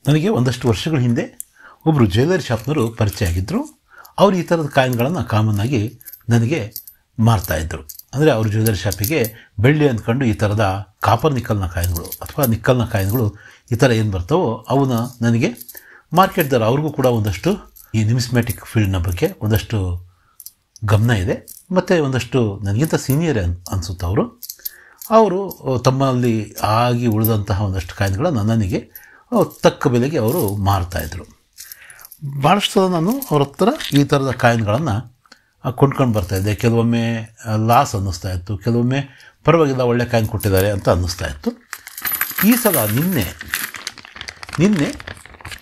ನನಗೆ ಒಂದಷ್ಟು ವರ್ಷಗಳ ಹಿಂದೆ ಒಬ್ಬರು ಜ್ಯುವೆಲ್ಲರಿ ಶಾಪ್ನವರು ಪರಿಚಯ ಆಗಿದ್ದರು. ಅವರು ಈ ಥರದ ಕಾಯಿನ್ಗಳನ್ನು ಕಾಮನ್ನಾಗಿ ನನಗೆ ಮಾರ್ತಾಯಿದ್ರು. ಅಂದರೆ ಅವ್ರ ಜ್ಯುವೆಲ್ಲರಿ ಶಾಪಿಗೆ ಬೆಳ್ಳಿ ಅಂದ್ಕೊಂಡು ಈ ಥರದ ಕಾಪರ್ ನಿಕ್ಕಲ್ನ ಕಾಯಿನ್ಗಳು ಅಥವಾ ನಿಕ್ಕಲ್ನ ಕಾಯಿನ್ಗಳು ಈ ಥರ ಏನು ಬರ್ತಾವೋ ಅವನ್ನ ನನಗೆ ಮಾರ್ಕೆಟ್ ದರ. ಅವ್ರಿಗೂ ಕೂಡ ಒಂದಷ್ಟು ಈ ನಿಮಿಸ್ಮ್ಯಾಟಿಕ್ ಫೀಲ್ಡ್ನ ಬಗ್ಗೆ ಒಂದಷ್ಟು ಗಮನ ಇದೆ. ಮತ್ತು ಒಂದಷ್ಟು ನನಗಿಂತ ಸೀನಿಯರ್ ಅನಿಸುತ್ತೆ ಅವರು ತಮ್ಮಲ್ಲಿ ಆಗಿ ಉಳಿದಂತಹ ಒಂದಷ್ಟು ಕಾಯಿನ್ಗಳನ್ನು ನನಗೆ ತಕ್ಕ ಬೆಲೆಗೆ ಅವರು ಮಾರ್ತಾಯಿದ್ರು. ಭಾಳಷ್ಟು ಸಲ ನಾನು ಅವ್ರ ಹತ್ರ ಈ ಥರದ ಕಾಯಿನ್ಗಳನ್ನು ಕೊಂಡ್ಕೊಂಡು ಬರ್ತಾಯಿದ್ದೆ. ಕೆಲವೊಮ್ಮೆ ಲಾಸ್ ಅನ್ನಿಸ್ತಾ ಇತ್ತು, ಕೆಲವೊಮ್ಮೆ ಪರವಾಗಿಲ್ಲ ಒಳ್ಳೆ ಕಾಯಿನ್ ಕೊಟ್ಟಿದ್ದಾರೆ ಅಂತ ಅನ್ನಿಸ್ತಾ ಇತ್ತು. ಈ ಸಲ ನಿನ್ನೆ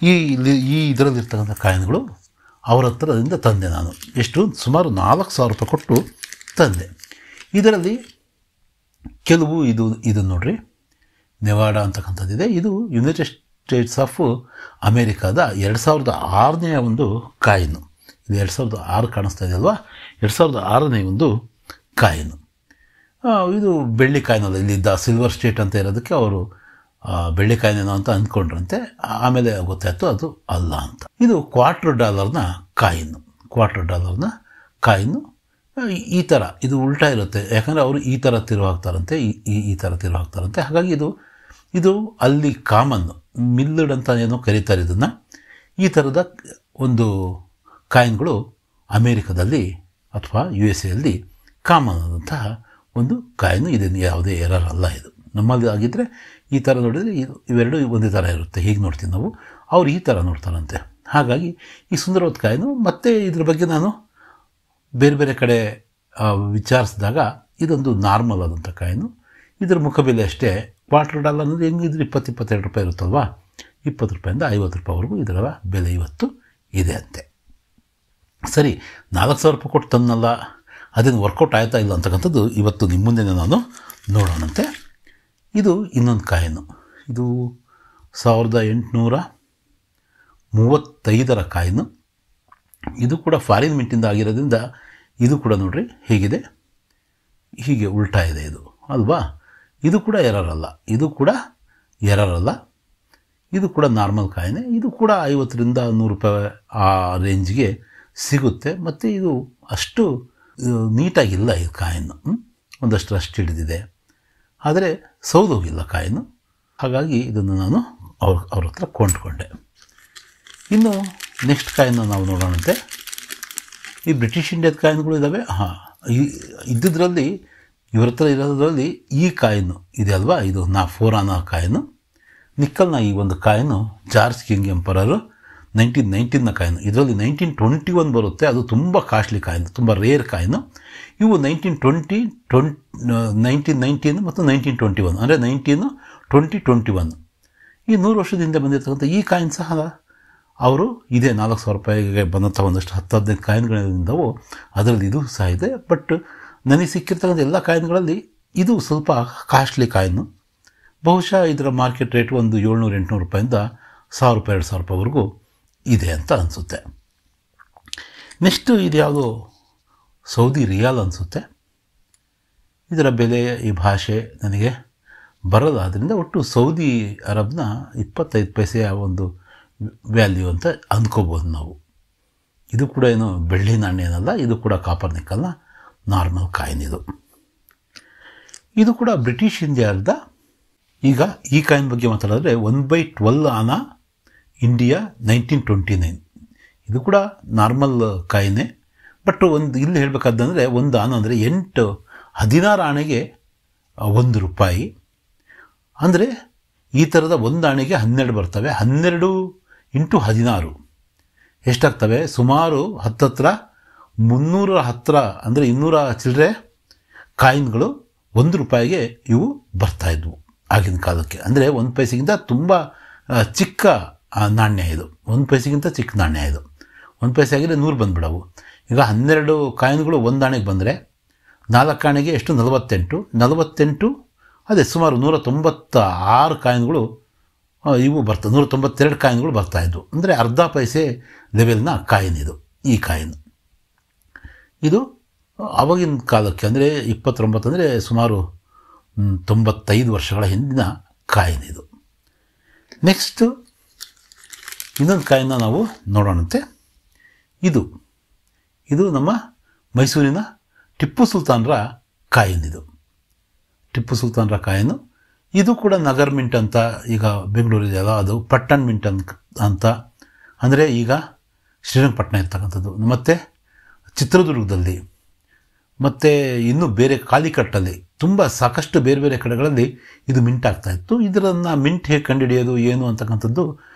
ಈ ಇದರಲ್ಲಿರ್ತಕ್ಕಂಥ ಕಾಯಿನ್ಗಳು ಅವರ ಹತ್ರದಿಂದ ತಂದೆ. ನಾನು ಎಷ್ಟು ಸುಮಾರು 4,000 ರೂಪಾಯಿ ಕೊಟ್ಟು ತಂದೆ. ಇದರಲ್ಲಿ ಕೆಲವು ಇದು ನೋಡ್ರಿ, ನೆವಾಡಾ ಅಂತಕ್ಕಂಥದ್ದಿದೆ. ಇದು ಯುನೈಟೆಡ್ ಸ್ಟೇಟ್ಸ್ ಆಫ್ ಅಮೇರಿಕಾದ 2006ನೇ ಒಂದು ಕಾಯಿನು. ಇದು 2006 ಕಾಣಿಸ್ತಾ ಇದೆ ಅಲ್ವಾ, 2006ನೇ ಒಂದು ಕಾಯಿನು. ಇದು ಬೆಳ್ಳಿ ಕಾಯಿನಲ್ಲ. ಇಲ್ಲಿದ್ದ ಸಿಲ್ವರ್ ಸ್ಟೇಟ್ ಅಂತ ಇರೋದಕ್ಕೆ ಅವರು ಬೆಳ್ಳಿ ಕಾಯಿನೇನೋ ಅಂತ ಅಂದ್ಕೊಂಡ್ರಂತೆ. ಆಮೇಲೆ ಗೊತ್ತಾಯ್ತು ಅದು ಅಲ್ಲ ಅಂತ. ಇದು $250 ಕಾಯಿನು. ಈ ಥರ ಇದು ಉಲ್ಟಾ ಇರುತ್ತೆ, ಯಾಕಂದರೆ ಅವರು ಈ ಥರ ತಿರುವು ಹಾಕ್ತಾರಂತೆ, ಈ ಥರ ತಿರುವು ಹಾಕ್ತಾರಂತೆ. ಹಾಗಾಗಿ ಇದು ಅಲ್ಲಿ ಕಾಮನ್ನು ಮಿಲ್ಲಡ್ ಅಂತ ಏನೋ ಕರೀತಾರೆ ಇದನ್ನು. ಈ ಥರದ ಒಂದು ಕಾಯಿನ್ಗಳು ಅಮೇರಿಕಾದಲ್ಲಿ ಅಥವಾ USA ಕಾಮನ್ ಆದಂತಹ ಒಂದು ಕಾಯಿನು. ಇದನ್ನು ಯಾವುದೇ ಎರರ್ ಅಲ್ಲ. ಇದು ನಮ್ಮಲ್ಲಿ ಆಗಿದ್ದರೆ ಈ ಥರ ನೋಡಿದರೆ ಇವೆರಡು ಒಂದೇ ಥರ ಇರುತ್ತೆ. ಹೀಗೆ ನೋಡ್ತೀವಿ ನಾವು, ಅವ್ರು ಈ ಥರ ನೋಡ್ತಾರಂತೆ. ಹಾಗಾಗಿ ಈ ಸುಂದರವಾದ ಕಾಯಿನು. ಮತ್ತು ಇದ್ರ ಬಗ್ಗೆ ನಾನು ಬೇರೆ ಬೇರೆ ಕಡೆ ವಿಚಾರಿಸಿದಾಗ ಇದೊಂದು ನಾರ್ಮಲ್ ಆದಂಥ ಕಾಯಿನು. ಇದರ ಮುಖಬೆಲೆ ಅಷ್ಟೇ $250 ಅಂದರೆ ಹೆಂಗಿದ್ರೆ 20-22 ರೂಪಾಯಿ ಇರುತ್ತಲ್ವ. 20 ರೂಪಾಯಿಂದ 50 ರೂಪಾಯಿವರೆಗೂ ಇದರ ಬೆಲೆ ಇವತ್ತು ಇದೆ ಅಂತೆ. ಸರಿ, 4,000 ರೂಪಾಯಿ ಕೊಟ್ಟು ತನ್ನಲ್ಲ, ಅದೇನು ವರ್ಕೌಟ್ ಆಯ್ತಾ ಇಲ್ಲ ಅಂತಕ್ಕಂಥದ್ದು ಇವತ್ತು ನಿಮ್ಮ ಮುಂದೆ ನಾನು ನೋಡೋಣಂತೆ. ಇದು ಇನ್ನೊಂದು ಕಾಯಿನು. ಇದು 1835 ಕಾಯಿನು. ಇದು ಕೂಡ ಫಾರಿನ್ ಮಿಂಟಿಂದ ಆಗಿರೋದ್ರಿಂದ ಇದು ಕೂಡ ನೋಡ್ರಿ ಹೇಗಿದೆ, ಹೀಗೆ ಉಲ್ಟಾ ಇದೆ ಇದು ಅಲ್ವಾ. ಇದು ಕೂಡ ಎರರ್ ಅಲ್ಲ, ಇದು ಕೂಡ ನಾರ್ಮಲ್ ಕಾಯಿನೆ. ಇದು ಕೂಡ 50ರಿಂದ 100 ರೂಪಾಯಿ ಆ ರೇಂಜ್ಗೆ ಸಿಗುತ್ತೆ. ಮತ್ತು ಇದು ಅಷ್ಟು ನೀಟಾಗಿಲ್ಲ ಈ ಕಾಯಿನು, ಒಂದಷ್ಟು ರಸ್ಟ್ ಹಿಡಿದಿದೆ, ಆದರೆ ಸೌದೋಗಿಲ್ಲ ಕಾಯಿನು. ಹಾಗಾಗಿ ಇದನ್ನು ನಾನು ಅವ್ರ ಹತ್ರ ಕೊಂಡ್ಕೊಂಡೆ. ಇನ್ನು ನೆಕ್ಸ್ಟ್ ಕಾಯಿನ ನಾವು ನೋಡೋಣಂತೆ. ಈ ಬ್ರಿಟಿಷ್ ಇಂಡಿಯಾದ ಕಾಯಿನ್ಗಳು ಇದ್ದಾವೆ. ಇದ್ದಿದ್ರಲ್ಲಿ ಇವ್ರ ಹತ್ರ ಇರೋದ್ರಲ್ಲಿ ಈ ಕಾಯಿನು ಇದೆ ಅಲ್ವಾ, ಇದು 4 ಆನಾ ಕಾಯಿನು. ನಿಕ್ಕಲ್ನ ಈ ಒಂದು ಕಾಯಿನು ಜಾರ್ಜ್ ಕಿಂಗ್ ಎಂಪರರು 1919ನ ಕಾಯಿನು. ಇದರಲ್ಲಿ 1921 ಬರುತ್ತೆ. ಅದು ತುಂಬ ಕಾಸ್ಟ್ಲಿ ಕಾಯಿನು, ತುಂಬ ರೇರ್ ಕಾಯಿನು. ಇವು 1920, 1919 ಮತ್ತು 1921 ಅಂದರೆ 1921 ಈ 100 ವರ್ಷದ ಹಿಂದೆ ಬಂದಿರ್ತಕ್ಕಂಥ ಈ ಕಾಯಿನ್ ಸಹ ಅವರು ಇದೇ 4,000 ರೂಪಾಯಿಗೆ ಬಂದಂಥ ಒಂದಷ್ಟು 10-15 ಕಾಯಿನ್ಗಳಿಂದವು ಅದರಲ್ಲಿ ಇದು ಸಹ ಇದೆ. ಬಟ್ ನನಗೆ ಸಿಕ್ಕಿರ್ತಕ್ಕಂಥ ಎಲ್ಲ ಕಾಯಿನ್ಗಳಲ್ಲಿ ಇದು ಸ್ವಲ್ಪ ಕಾಸ್ಟ್ಲಿ ಕಾಯಿನು. ಬಹುಶಃ ಇದರ ಮಾರ್ಕೆಟ್ ರೇಟ್ ಒಂದು 700-800 ರೂಪಾಯಿಂದ 1,000 ರೂಪಾಯಿ 2,000 ರೂಪಾಯಿವರೆಗೂ ಇದೆ ಅಂತ ಅನಿಸುತ್ತೆ. ನೆಕ್ಸ್ಟು ಇದು ಯಾವುದೋ ಸೌದಿ ರಿಯಾಲ್ ಅನಿಸುತ್ತೆ. ಇದರ ಬೆಲೆ ಈ ಭಾಷೆ ನನಗೆ ಬರಲ್ಲ. ಆದ್ದರಿಂದ ಒಟ್ಟು ಸೌದಿ ಅರಬ್ನ 25 ಪೈಸೆಯ ಒಂದು ವ್ಯಾಲ್ಯೂ ಅಂತ ಅಂದ್ಕೋಬೋದು ನಾವು. ಇದು ಕೂಡ ಏನು ಬೆಳ್ಳಿ ನಾಣ್ಯ ಏನಲ್ಲ, ಇದು ಕೂಡ ಕಾಪರ್ ನಿಕ್ಕಲ್ನ ನಾರ್ಮಲ್ ಕಾಯಿನ್. ಇದು ಕೂಡ ಬ್ರಿಟಿಷ್ ಇಂಡಿಯಾದ. ಈಗ ಈ ಕಾಯಿನ್ ಬಗ್ಗೆ ಮಾತಾಡಿದ್ರೆ 1/12 ಆನಾ ಇಂಡಿಯಾ 1929. ಇದು ಕೂಡ ನಾರ್ಮಲ್ ಕಾಯಿನೇ. ಬಟ್ ಇಲ್ಲಿ ಹೇಳಬೇಕಾದಂದರೆ 1 ಆನಾ ಅಂದರೆ 16 ಆಣೆಗೆ 1 ರೂಪಾಯಿ. ಅಂದರೆ ಈ ಥರದ 1 ಆಣೆಗೆ 12 ಬರ್ತವೆ. 12 × 16 ಎಷ್ಟಾಗ್ತವೆ? ಸುಮಾರು ಹತ್ತಿರ 300 ಹತ್ತಿರ ಅಂದರೆ 200 ಚಿಲ್ಲರೆ ಕಾಯಿನ್ಗಳು 1 ರೂಪಾಯಿಗೆ ಇವು ಬರ್ತಾಯಿದ್ವು ಆಗಿನ ಕಾಲಕ್ಕೆ. ಅಂದರೆ 1 ಪೈಸೆಗಿಂತ ತುಂಬ ಚಿಕ್ಕ ನಾಣ್ಯ ಇದು. 1 ಪೈಸೆಗಿಂತ ಚಿಕ್ಕ ನಾಣ್ಯ ಇದು. 1 ಪೈಸೆ ಆಗಿದ್ರೆ 100 ಬಂದುಬಿಡವು. ಈಗ 12 ಕಾಯಿನ್ಗಳು 1 ಆಣೆಗೆ ಬಂದರೆ 4 ಆಣೆಗೆ ಎಷ್ಟು? 48 ಅದೇ ಸುಮಾರು 196 ಕಾಯಿನ್ಗಳು ಇವು ಬರ್ತವೆ. 192 ಕಾಯಿನ್ಗಳು ಬರ್ತಾಯಿದ್ವು. ಅಂದರೆ ಅರ್ಧ ಪೈಸೆ ಲೆವೆಲ್ನ ಕಾಯಿನ್ ಇದು. ಈ ಕಾಯಿನ್ ಇದು ಆವಾಗಿನ ಕಾಲಕ್ಕೆ ಅಂದರೆ 29 ಅಂದರೆ ಸುಮಾರು 95 ವರ್ಷಗಳ ಹಿಂದಿನ ಕಾಯಿನ್ ಇದು. ನೆಕ್ಸ್ಟು ಇನ್ನೊಂದು ಕಾಯಿನ ನಾವು ನೋಡೋಣಂತೆ. ಇದು ನಮ್ಮ ಮೈಸೂರಿನ ಟಿಪ್ಪು ಸುಲ್ತಾನರ ಕಾಯಿನ್. ಟಿಪ್ಪು ಸುಲ್ತಾನರ ಕಾಯಿನು. ಇದು ಕೂಡ ನಗರ್ ಮಿಂಟ್ ಅಂತ ಈಗ ಬೆಂಗಳೂರಿದೆಯಲ್ಲ, ಅದು ಪಟ್ಟಣ ಮಿಂಟ್ ಅಂತ ಅಂದರೆ ಈಗ ಶ್ರೀರಂಗಪಟ್ಟಣ ಇರ್ತಕ್ಕಂಥದ್ದು, ಮತ್ತು ಚಿತ್ರದುರ್ಗದಲ್ಲಿ, ಮತ್ತು ಇನ್ನೂ ಬೇರೆ ಕಾಲಿಕಟ್ಟಲ್ಲಿ ತುಂಬ ಸಾಕಷ್ಟು ಬೇರೆ ಬೇರೆ ಕಡೆಗಳಲ್ಲಿ ಇದು ಮಿಂಟ್ ಆಗ್ತಾಯಿತ್ತು. ಇದನ್ನು ಮಿಂಟ್ ಹೇಗೆ ಕಂಡುಹಿಡಿಯೋದು ಏನು ಅಂತಕ್ಕಂಥದ್ದು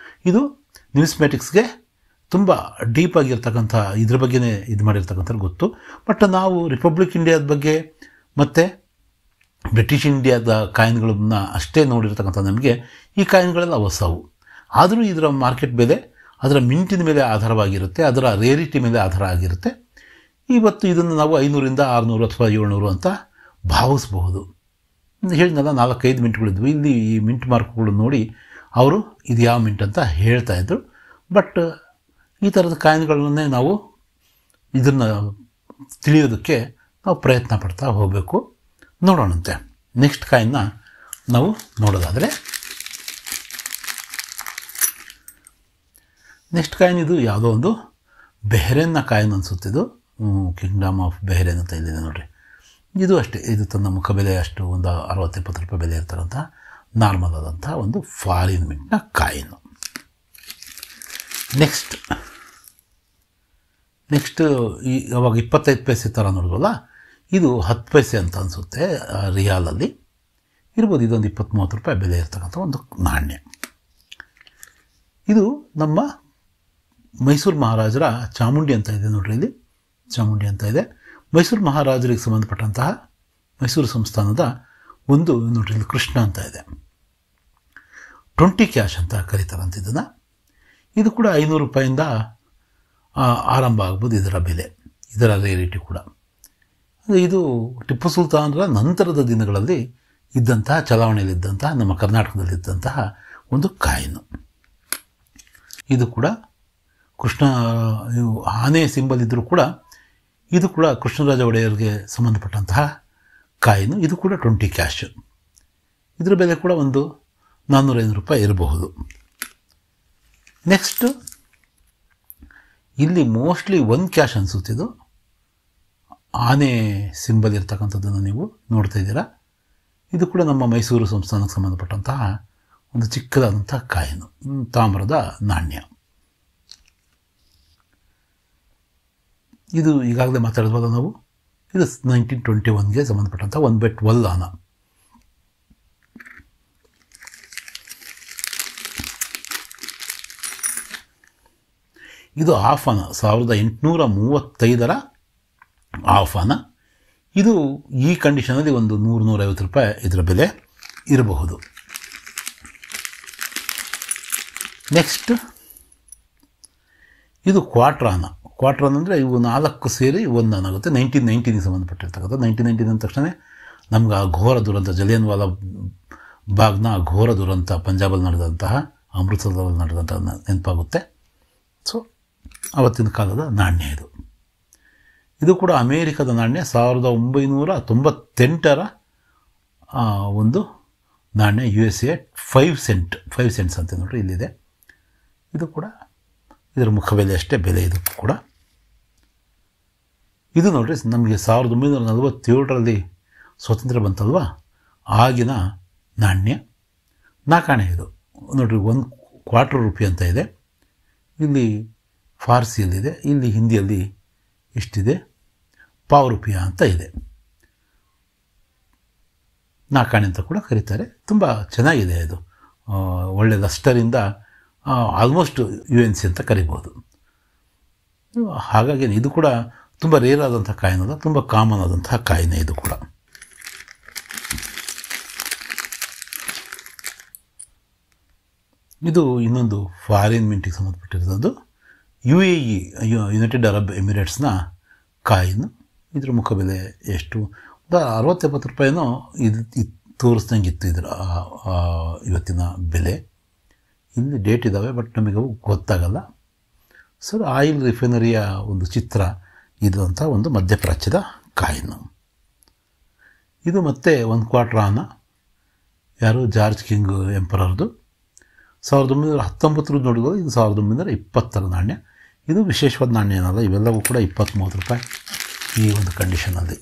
ಇದು ನ್ಯೂಸ್ಮ್ಯಾಟಿಕ್ಸ್ಗೆ ತುಂಬ ಡೀಪಾಗಿರ್ತಕ್ಕಂಥ ಇದ್ರ ಬಗ್ಗೆನೇ ಇದು ಮಾಡಿರ್ತಕ್ಕಂಥದ್ದು ಗೊತ್ತು. ಬಟ್ ನಾವು ರಿಪಬ್ಲಿಕ್ ಇಂಡಿಯಾದ ಬಗ್ಗೆ ಮತ್ತು ಬ್ರಿಟಿಷ್ ಇಂಡಿಯಾದ ಕಾಯಿನ್ಗಳನ್ನ ಅಷ್ಟೇ ನೋಡಿರ್ತಕ್ಕಂಥ ನಮಗೆ ಈ ಕಾಯಿನ್ಗಳೆಲ್ಲ ಹೊಸವು. ಆದರೂ ಇದರ ಮಾರ್ಕೆಟ್ ಬೆಲೆ ಅದರ ಮಿಂಟಿನ ಮೇಲೆ ಆಧಾರವಾಗಿರುತ್ತೆ, ಅದರ ರೇರಿಟಿ ಮೇಲೆ ಆಧಾರ ಆಗಿರುತ್ತೆ. ಇವತ್ತು ಇದನ್ನು ನಾವು 500ರಿಂದ 600 ಅಥವಾ 700 ಅಂತ ಭಾವಿಸಬಹುದು. ಹೇಳಿದ್ನಲ್ಲ 4-5 ಮಿಂಟ್ಗಳಿದ್ವು. ಇಲ್ಲಿ ಈ ಮಿಂಟ್ ಮಾರ್ಕ್ಗಳು ನೋಡಿ ಅವರು ಇದು ಯಾವ ಮಿಂಟ್ ಅಂತ ಹೇಳ್ತಾಯಿದ್ರು. ಬಟ್ ಈ ಥರದ ಕಾಯಿನ್ಗಳನ್ನೇ ನಾವು ಇದನ್ನು ತಿಳಿಯೋದಕ್ಕೆ ನಾವು ಪ್ರಯತ್ನ ಪಡ್ತಾ ಹೋಗಬೇಕು. ನೋಡೋಣಂತೆ. ನೆಕ್ಸ್ಟ್ ಕಾಯಿನ್ನ ನಾವು ನೋಡೋದಾದರೆ, ನೆಕ್ಸ್ಟ್ ಕಾಯಿನ್ ಇದು ಯಾವುದೋ ಒಂದು ಬೆಹ್ರೇನ್ನ ಕಾಯಿನ್ ಅನಿಸುತ್ತಿದ್ದು, ಕಿಂಗ್ಡಮ್ ಆಫ್ ಬೆಹ್ರೇನ್ ಅಂತ ಇಲ್ಲಿದೆ ನೋಡಿರಿ. ಇದು ಅಷ್ಟೇ, ಇದು ತನ್ನ ಮುಖಬೆಲೆ ಅಷ್ಟು ಒಂದು 60-70 ರೂಪಾಯಿ ಬೆಲೆ ಇರ್ತಕ್ಕಂಥ ನಾರ್ಮಲ್ ಆದಂಥ ಒಂದು ಫಾರಿನ್ ಮಿಂಟ್ನ ಕಾಯಿನು. ನೆಕ್ಸ್ಟ್ ಅವಾಗ 25 ಪೈಸೆ ಥರ ನೋಡಿದ್ವಲ್ಲ, ಇದು 10 ಪೈಸೆ ಅಂತ ಅನಿಸುತ್ತೆ ರಿಯಾಲಲ್ಲಿ ಇರ್ಬೋದು. ಇದೊಂದು 20-30 ರೂಪಾಯಿ ಬೆಲೆ ಇರ್ತಕ್ಕಂಥ ಒಂದು ನಾಣ್ಯ. ಇದು ನಮ್ಮ ಮೈಸೂರು ಮಹಾರಾಜರ ಚಾಮುಂಡಿ ಅಂತ ಇದೆ ನೋಡ್ರಿ, ಇಲ್ಲಿ ಚಾಮುಂಡಿ ಅಂತ ಇದೆ. ಮೈಸೂರು ಮಹಾರಾಜರಿಗೆ ಸಂಬಂಧಪಟ್ಟಂತಹ ಮೈಸೂರು ಸಂಸ್ಥಾನದ ಒಂದು ನೋಡ್ರಿ, ಇಲ್ಲಿ ಕೃಷ್ಣ ಅಂತ ಇದೆ. 20 ಕ್ಯಾಶ್ ಅಂತ ಕರೀತಾರಂತ ಇದನ್ನು. ಇದು ಕೂಡ 500 ರೂಪಾಯಿಂದ ಆರಂಭ ಆಗ್ಬೋದು ಇದರ ಬೆಲೆ, ಇದರ ರೇರಿಟಿ ಕೂಡ. ಇದು ಟಿಪ್ಪು ಸುಲ್ತಾನರ ನಂತರದ ದಿನಗಳಲ್ಲಿ ಇದ್ದಂತಹ, ಚಲಾವಣೆಯಲ್ಲಿದ್ದಂತಹ, ನಮ್ಮ ಕರ್ನಾಟಕದಲ್ಲಿದ್ದಂತಹ ಒಂದು ಕಾಯಿನು. ಇದು ಕೂಡ ಕೃಷ್ಣ ಆನೆ ಸಿಂಬಲ್ ಇದ್ದರೂ ಕೂಡ ಇದು ಕೂಡ ಕೃಷ್ಣರಾಜ ಒಡೆಯರ್ಗೆ ಸಂಬಂಧಪಟ್ಟಂತಹ ಕಾಯಿನು. ಇದು ಕೂಡ 20 ಕ್ಯಾಶ್. ಇದರ ಬೆಲೆ ಕೂಡ ಒಂದು 400-500 ರೂಪಾಯಿ ಇರಬಹುದು. ನೆಕ್ಸ್ಟ್ ಇಲ್ಲಿ ಮೋಸ್ಟ್ಲಿ 1 ಕ್ಯಾಶ್ ಅನಿಸುತ್ತಿದ್ದು, ಆನೆ ಸಿಂಬಲ್ ಇರ್ತಕ್ಕಂಥದ್ದನ್ನು ನೀವು ನೋಡ್ತಾ ಇದ್ದೀರಾ. ಇದು ಕೂಡ ನಮ್ಮ ಮೈಸೂರು ಸಂಸ್ಥಾನಕ್ಕೆ ಸಂಬಂಧಪಟ್ಟಂತಹ ಒಂದು ಚಿಕ್ಕದಾದಂಥ ಕಾಯಿನು, ತಾಮ್ರದ ನಾಣ್ಯ. ಇದು ಈಗಾಗಲೇ ಮಾತಾಡಿದ್ವಲ್ಲ ನಾವು, ಇದು 1921ಗೆ ಸಂಬಂಧಪಟ್ಟಂಥ 1/12 ಆನ. ಇದು ಹಾಫ್ ಆನ, 1835ರ ಹಾಫ್ ಆನ. ಇದು ಈ ಕಂಡೀಷನಲ್ಲಿ ಒಂದು 100-150 ರೂಪಾಯಿ ಇದರ ಬೆಲೆ ಇರಬಹುದು. ನೆಕ್ಸ್ಟ್ ಇದು ಕ್ವಾರ್ಟರ್ ಆನ. ಕ್ವಾರ್ಟರ್ ಆನ ಅಂದರೆ ಇವು 4 ಸೇರಿ 1 ಆನ ಆಗುತ್ತೆ. 1919ಗೆ ಸಂಬಂಧಪಟ್ಟಿರ್ತಕ್ಕಂಥ. 1919 ಅಂದ ತಕ್ಷಣ ನಮ್ಗೆ ಆ ಘೋರ ದುರಂತ, ಜಲಿಯನ್ವಾಲಾ ಬಾಗ್ನ ಘೋರ ದುರಂತ, ಪಂಜಾಬಲ್ಲಿ ನಡೆದಂತಹ, ಅಮೃತಸರದಲ್ಲಿ ನಡೆದಂತಹ ನೆನಪಾಗುತ್ತೆ. ಸೊ ಆವತ್ತಿನ ಕಾಲದ ನಾಣ್ಯ ಇದು. ಇದು ಕೂಡ ಅಮೇರಿಕದ ನಾಣ್ಯ. 1998ರ ಒಂದು ನಾಣ್ಯ, USA 5 ಸೆಂಟ್ಸ್ ಅಂತ ನೋಡ್ರಿ ಇಲ್ಲಿದೆ. ಇದು ಕೂಡ ಇದರ ಮುಖಬೆಲೆ ಅಷ್ಟೇ ಬೆಲೆ ಇದಕ್ಕೂ ಕೂಡ. ಇದು ನೋಡ್ರಿ ನಮಗೆ 1947ರಲ್ಲಿ ಸ್ವಾತಂತ್ರ್ಯ ಬಂತಲ್ವ, ಆಗಿನ ನಾಣ್ಯ 4 ಆಣೆ ಇದು ನೋಡ್ರಿ. 1 ಕ್ವಾರ್ಟರ್ ರೂಪಾಯಿ ಅಂತ ಇದೆ. ಇಲ್ಲಿ ಫಾರ್ಸಿಯಲ್ಲಿದೆ, ಇಲ್ಲಿ ಹಿಂದಿಯಲ್ಲಿ ಎಷ್ಟಿದೆ, ಪಾವ್ ರೂಪಾಯಿ ಅಂತ ಇದೆ. 4 ಆಣೆ ಅಂತ ಕೂಡ ಕರೀತಾರೆ. ತುಂಬ ಚೆನ್ನಾಗಿದೆ ಇದು, ಒಳ್ಳೆ ಲಸ್ಟರಿಂದ ಆಲ್ಮೋಸ್ಟ್ UNC ಅಂತ ಕರಿಬೋದು. ಹಾಗಾಗಿ ಇದು ಕೂಡ ತುಂಬ ರೇರ್ ಆದಂಥ ಕಾಯಿನಲ್ಲ, ತುಂಬ ಕಾಮನ್ ಆದಂತಹ ಕಾಯಿನೆ ಇದು ಕೂಡ. ಇದು ಇನ್ನೊಂದು ಫಾರಿನ್ ಮಿಂಟಿಗೆ ಸಂಬಂಧಪಟ್ಟಿರೋದು, UAE ಯುನೈಟೆಡ್ ಅರಬ್ ಎಮಿರೇಟ್ಸ್ನ ಕಾಯಿನು. ಇದರ ಮುಖಬೆಲೆ ಎಷ್ಟು, 60-70 ರೂಪಾಯಿನೋ ಇದು ತೋರಿಸ್ದಂಗೆ ಇತ್ತು ಇದರ ಇವತ್ತಿನ ಬೆಲೆ. ಇಲ್ಲಿ ಡೇಟ್ ಇದ್ದಾವೆ, ಬಟ್ ನಮಗೆ ಅವು ಗೊತ್ತಾಗಲ್ಲ. ಸರ್, ಆಯಿಲ್ ರಿಫೈನರಿಯ ಒಂದು ಚಿತ್ರ ಇದು ಅಂತ ಒಂದು ಮಧ್ಯಪ್ರಾಚ್ಯದ ಕಾಯಿನು. ಇದು ಮತ್ತೆ 1 ಕ್ವಾರ್ಟರ್ ಆನ, ಯಾರು ಜಾರ್ಜ್ ಕಿಂಗ್ ಎಂಪರರ್ದು. 1919 ನೋಡಿದಾಗ ಇದು 1920 ನಾಣ್ಯ. ಇದು ವಿಶೇಷವಾದ ನಾಣ್ಯ ಏನಲ್ಲ, ಇವೆಲ್ಲವೂ ಕೂಡ 20-30 ರೂಪಾಯಿ ಈ ಒಂದು ಕಂಡೀಷನಲ್ಲಿ.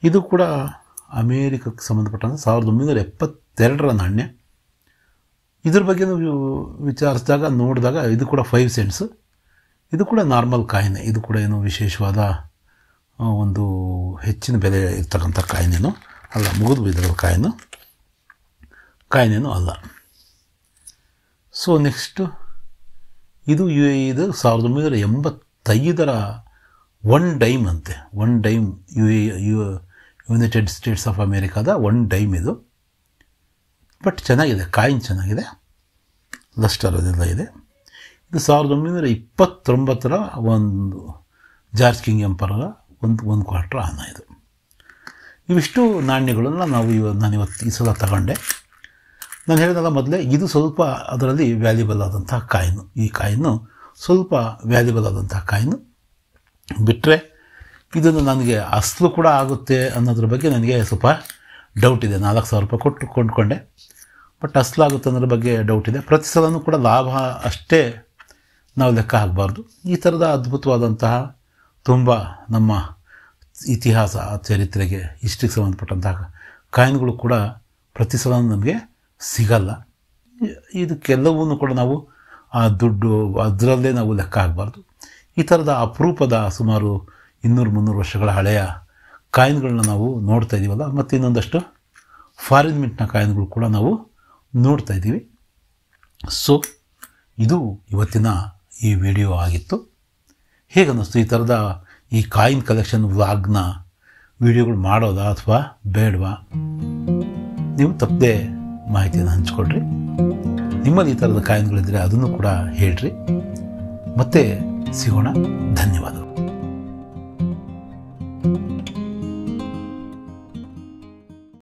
ಇದು ಕೂಡ ಅಮೇರಿಕಕ್ಕೆ ಸಂಬಂಧಪಟ್ಟಂತೆ 1972 ನಾಣ್ಯ. ಇದ್ರ ಬಗ್ಗೆ ವಿಚಾರಿಸಿದಾಗ ನೋಡಿದಾಗ ಇದು ಕೂಡ 5 ಸೆಂಟ್ಸ್. ಇದು ಕೂಡ ನಾರ್ಮಲ್ ಕಾಯಿನ್. ಇದು ಕೂಡ ಏನು ವಿಶೇಷವಾದ ಒಂದು ಹೆಚ್ಚಿನ ಬೆಲೆ ಇರ್ತಕ್ಕಂಥ ಕಾಯಿನೇನು ಅಲ್ಲ, ಮುಗಿದು ಬಿದ್ದಿರೋ ಕಾಯಿನೇನು ಅಲ್ಲ. ಸೊ ನೆಕ್ಸ್ಟು ಇದು ಇದು 1985 1 ಡೈಮ್ ಅಂತೆ. 1 ಡೈಮ್ ಯುನೈಟೆಡ್ ಸ್ಟೇಟ್ಸ್ ಆಫ್ ಅಮೇರಿಕಾದ 1 ಡೈಮ್ ಇದು. ಬಟ್ ಚೆನ್ನಾಗಿದೆ, ಕಾಯಿನ್ ಚೆನ್ನಾಗಿದೆ, ಲಸ್ಟರ್ ಅದೆಲ್ಲ ಇದೆ. ಇದು 1929 ಒಂದು ಜಾರ್ಜ್ ಕಿಂಗ್ ಎಂಪರರ ಒಂದು ಕ್ವಾರ್ಟರ್ ಆನ ಇದು. ಇವಿಷ್ಟು ನಾಣ್ಯಗಳನ್ನು ನಾನು ಇವತ್ತು ಈ ಸಲ ತಗೊಂಡೆ. ನಾನು ಹೇಳಿದಾಗ ಮೊದಲೇ ಇದು ಸ್ವಲ್ಪ ಅದರಲ್ಲಿ ವ್ಯಾಲ್ಯೂಬಲ್ ಆದಂತಹ ಕಾಯಿನು. ಈ ಕಾಯಿನು ಸ್ವಲ್ಪ ವ್ಯಾಲ್ಯೂಬಲ್ ಆದಂತಹ ಕಾಯಿನು. ಬಿಟ್ಟರೆ ಇದನ್ನು ನನಗೆ ಅಸಲು ಕೂಡ ಆಗುತ್ತೆ ಅನ್ನೋದ್ರ ಬಗ್ಗೆ ನನಗೆ ಸ್ವಲ್ಪ ಡೌಟ್ ಇದೆ. 4,000 ರೂಪಾಯಿ ಕೊಟ್ಟು ಕೊಂಡ್ಕೊಂಡೆ, ಬಟ್ ಅಸಲಾಗುತ್ತೆ ಅನ್ನೋದ್ರ ಬಗ್ಗೆ ಡೌಟ್ ಇದೆ. ಪ್ರತಿ ಸಲನೂ ಕೂಡ ಲಾಭ ಅಷ್ಟೇ ನಾವು ಲೆಕ್ಕ ಹಾಕಬಾರ್ದು. ಈ ಥರದ ಅದ್ಭುತವಾದಂತಹ ತುಂಬ ನಮ್ಮ ಇತಿಹಾಸ, ಚರಿತ್ರೆಗೆ, ಹಿಸ್ಟ್ರಿಗೆ ಸಂಬಂಧಪಟ್ಟಂತಹ ಕಾಯಿನ್ಗಳು ಕೂಡ ಪ್ರತಿ ಸಲ ನಮಗೆ ಸಿಗಲ್ಲ. ಇದಕ್ಕೆಲ್ಲವೂ ಕೂಡ ನಾವು ಆ ದುಡ್ಡು ಅದರಲ್ಲೇ ನಾವು ಲೆಕ್ಕ ಹಾಕಬಾರ್ದು. ಈ ಥರದ ಅಪರೂಪದ ಸುಮಾರು 200-300 ವರ್ಷಗಳ ಹಳೆಯ ಕಾಯಿನ್ಗಳನ್ನ ನಾವು ನೋಡ್ತಾ ಇದ್ದೀವಲ್ಲ, ಮತ್ತು ಇನ್ನೊಂದಷ್ಟು ಫಾರಿನ್ ಮಿಂಟ್ನ ಕಾಯಿನ್ಗಳು ಕೂಡ ನಾವು ನೋಡ್ತಾ ಇದ್ದೀವಿ. ಸೊ ಇದು ಇವತ್ತಿನ ಈ ವಿಡಿಯೋ ಆಗಿತ್ತು. ಹೇಗನ್ನಿಸ್ತು ಈ ಥರದ ಈ ಕಾಯಿನ್ ಕಲೆಕ್ಷನ್ ವ್ಲಾಗ್ನ ವಿಡಿಯೋಗಳು ಮಾಡೋದಾ ಅಥವಾ ಬೇಡವಾ? ನೀವು ತಪ್ಪದೆ ಮಾಹಿತಿಯನ್ನು ಹಂಚ್ಕೊಳ್ರಿ. ನಿಮ್ಮಲ್ಲಿ ಈ ಥರದ ಕಾಯಿನ್ಗಳಿದ್ದರೆ ಅದನ್ನು ಕೂಡ ಹೇಳ್ರಿ. ಮತ್ತೆ ಸಿಗೋಣ. ಧನ್ಯವಾದಗಳು.